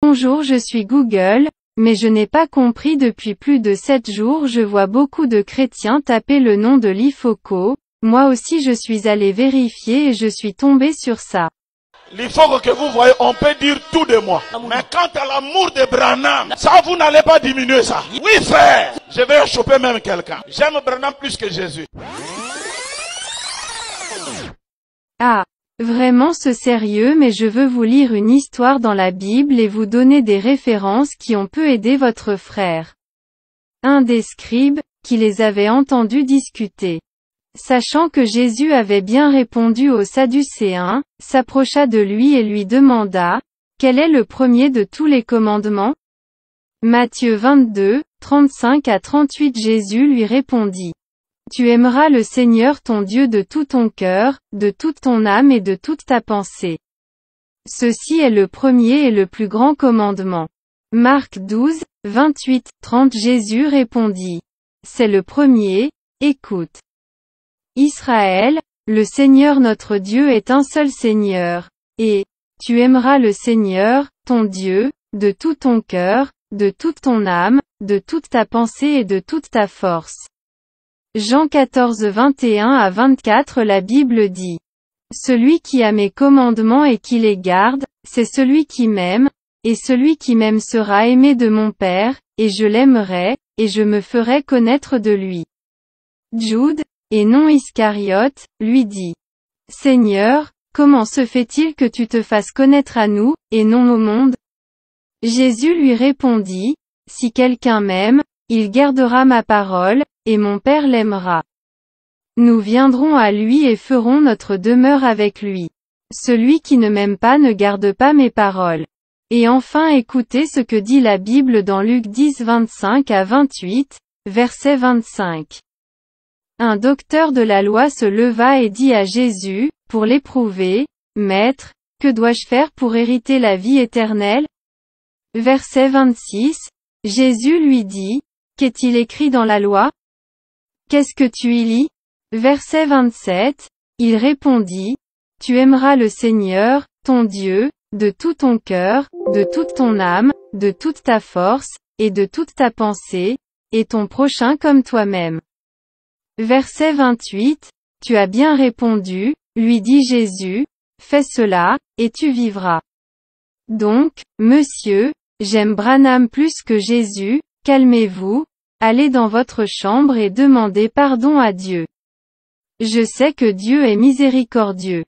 Bonjour, je suis Google, mais je n'ai pas compris depuis plus de 7 jours. Je vois beaucoup de chrétiens taper le nom de l'IFOCO. Moi aussi je suis allé vérifier et je suis tombé sur ça. L'IFOCO que vous voyez, on peut dire tout de moi. Mais quant à l'amour de Branham, ça vous n'allez pas diminuer ça. Oui frère, je vais choper même quelqu'un. J'aime Branham plus que Jésus. Ah, vraiment ce sérieux, mais je veux vous lire une histoire dans la Bible et vous donner des références qui ont peu aidé votre frère. Un des scribes, qui les avait entendus discuter, sachant que Jésus avait bien répondu aux Sadducéens, s'approcha de lui et lui demanda, « Quel est le premier de tous les commandements ?» Matthieu 22, 35 à 38. Jésus lui répondit, « Tu aimeras le Seigneur ton Dieu de tout ton cœur, de toute ton âme et de toute ta pensée. Ceci est le premier et le plus grand commandement. » Marc 12, 28, 30. Jésus répondit, « C'est le premier, écoute. Israël, le Seigneur notre Dieu est un seul Seigneur, et tu aimeras le Seigneur, ton Dieu, de tout ton cœur, de toute ton âme, de toute ta pensée et de toute ta force. » Jean 14, 21 à 24. La Bible dit, « Celui qui a mes commandements et qui les garde, c'est celui qui m'aime, et celui qui m'aime sera aimé de mon Père, et je l'aimerai, et je me ferai connaître de lui. » Jude, et non Iscariote, lui dit, « Seigneur, comment se fait-il que tu te fasses connaître à nous, et non au monde ?» Jésus lui répondit, « Si quelqu'un m'aime, il gardera ma parole, et mon Père l'aimera. Nous viendrons à lui et ferons notre demeure avec lui. Celui qui ne m'aime pas ne garde pas mes paroles. » Et enfin écoutez ce que dit la Bible dans Luc 10, 25 à 28, verset 25. Un docteur de la loi se leva et dit à Jésus, pour l'éprouver, « Maître, que dois-je faire pour hériter la vie éternelle ?» Verset 26. Jésus lui dit, « Qu'est-il écrit dans la loi? Qu'est-ce que tu y lis ?» Verset 27. Il répondit, « Tu aimeras le Seigneur, ton Dieu, de tout ton cœur, de toute ton âme, de toute ta force, et de toute ta pensée, et ton prochain comme toi-même. » Verset 28. Tu as bien répondu, lui dit Jésus, fais cela, et tu vivras. Donc, monsieur, j'aime Branham plus que Jésus, calmez-vous, allez dans votre chambre et demandez pardon à Dieu. Je sais que Dieu est miséricordieux.